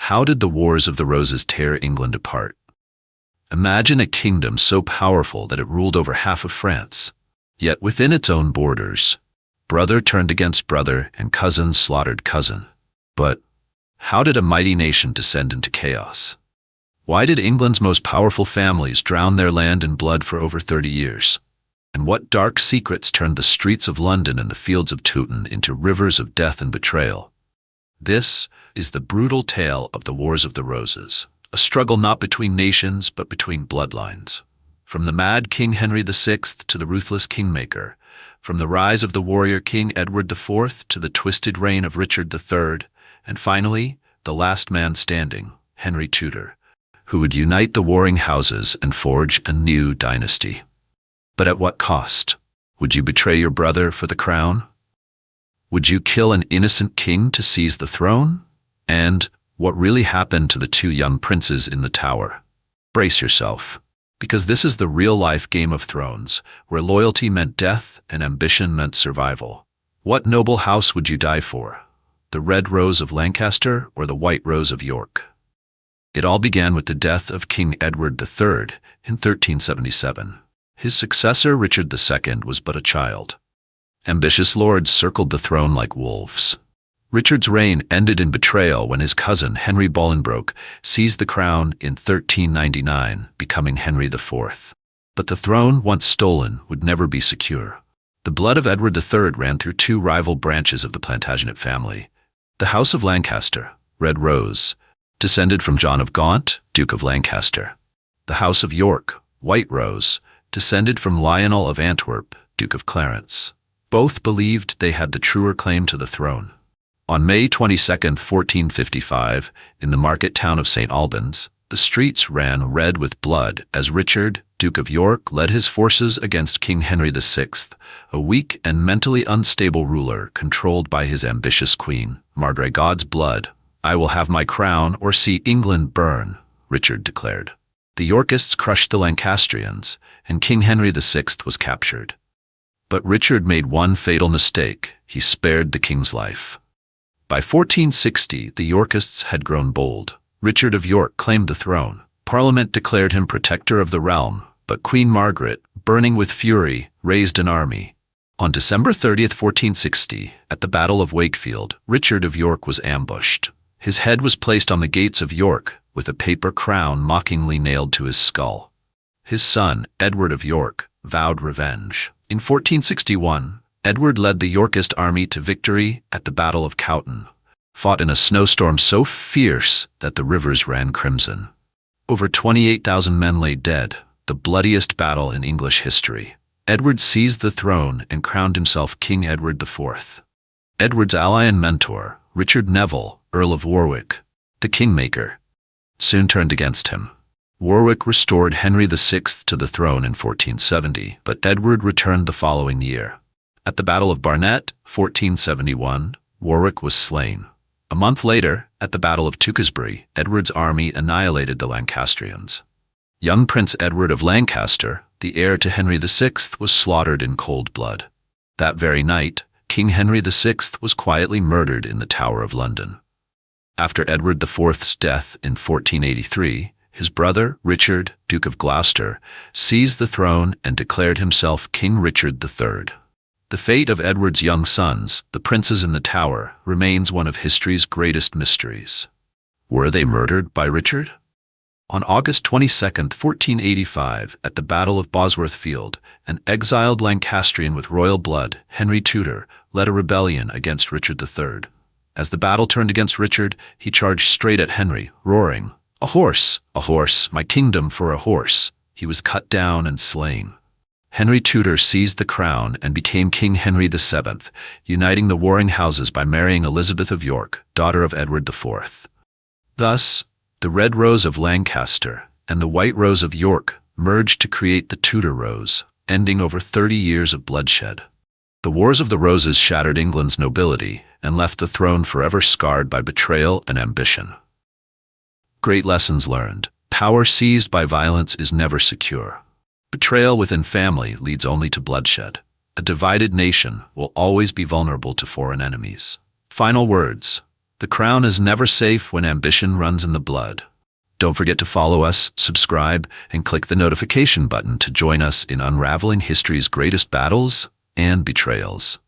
How did the Wars of the Roses tear England apart? Imagine a kingdom so powerful that it ruled over half of France. Yet within its own borders, brother turned against brother and cousin slaughtered cousin. But how did a mighty nation descend into chaos? Why did England's most powerful families drown their land in blood for over 30 years? And what dark secrets turned the streets of London and the fields of Towton into rivers of death and betrayal? This is the brutal tale of the Wars of the Roses, a struggle not between nations but between bloodlines. From the mad King Henry VI to the ruthless Kingmaker, from the rise of the warrior King Edward IV to the twisted reign of Richard III, and finally, the last man standing, Henry Tudor, who would unite the warring houses and forge a new dynasty. But at what cost? Would you betray your brother for the crown? Would you kill an innocent king to seize the throne? And what really happened to the two young princes in the tower? Brace yourself, because this is the real-life Game of Thrones, where loyalty meant death and ambition meant survival. What noble house would you die for? The Red Rose of Lancaster or the White Rose of York? It all began with the death of King Edward III in 1377. His successor, Richard II, was but a child. Ambitious lords circled the throne like wolves. Richard's reign ended in betrayal when his cousin, Henry Bolingbroke, seized the crown in 1399, becoming Henry IV. But the throne, once stolen, would never be secure. The blood of Edward III ran through two rival branches of the Plantagenet family. The House of Lancaster, Red Rose, descended from John of Gaunt, Duke of Lancaster. The House of York, White Rose, descended from Lionel of Antwerp, Duke of Clarence. Both believed they had the truer claim to the throne. On May 22, 1455, in the market town of St. Albans, the streets ran red with blood as Richard, Duke of York, led his forces against King Henry VI, a weak and mentally unstable ruler controlled by his ambitious queen. "Margaret, God's blood, I will have my crown or see England burn," Richard declared. The Yorkists crushed the Lancastrians, and King Henry VI was captured. But Richard made one fatal mistake. He spared the king's life. By 1460, the Yorkists had grown bold. Richard of York claimed the throne. Parliament declared him protector of the realm, but Queen Margaret, burning with fury, raised an army. On December 30, 1460, at the Battle of Wakefield, Richard of York was ambushed. His head was placed on the gates of York, with a paper crown mockingly nailed to his skull. His son, Edward of York, vowed revenge. In 1461, Edward led the Yorkist army to victory at the Battle of Towton, fought in a snowstorm so fierce that the rivers ran crimson. Over 28,000 men lay dead, the bloodiest battle in English history. Edward seized the throne and crowned himself King Edward IV. Edward's ally and mentor, Richard Neville, Earl of Warwick, the Kingmaker, soon turned against him. Warwick restored Henry VI to the throne in 1470, but Edward returned the following year. At the Battle of Barnet, 1471, Warwick was slain. A month later, at the Battle of Tewkesbury, Edward's army annihilated the Lancastrians. Young Prince Edward of Lancaster, the heir to Henry VI, was slaughtered in cold blood. That very night, King Henry VI was quietly murdered in the Tower of London. After Edward IV's death in 1483, his brother, Richard, Duke of Gloucester, seized the throne and declared himself King Richard III. The fate of Edward's young sons, the princes in the Tower, remains one of history's greatest mysteries. Were they murdered by Richard? On August 22, 1485, at the Battle of Bosworth Field, an exiled Lancastrian with royal blood, Henry Tudor, led a rebellion against Richard III. As the battle turned against Richard, he charged straight at Henry, roaring, a horse, my kingdom for a horse." He was cut down and slain. Henry Tudor seized the crown and became King Henry VII, uniting the warring houses by marrying Elizabeth of York, daughter of Edward IV. Thus, the Red Rose of Lancaster and the White Rose of York merged to create the Tudor Rose, ending over 30 years of bloodshed. The Wars of the Roses shattered England's nobility and left the throne forever scarred by betrayal and ambition. Great lessons learned. Power seized by violence is never secure. Betrayal within family leads only to bloodshed. A divided nation will always be vulnerable to foreign enemies. Final words. The crown is never safe when ambition runs in the blood. Don't forget to follow us, subscribe, and click the notification button to join us in unraveling history's greatest battles and betrayals.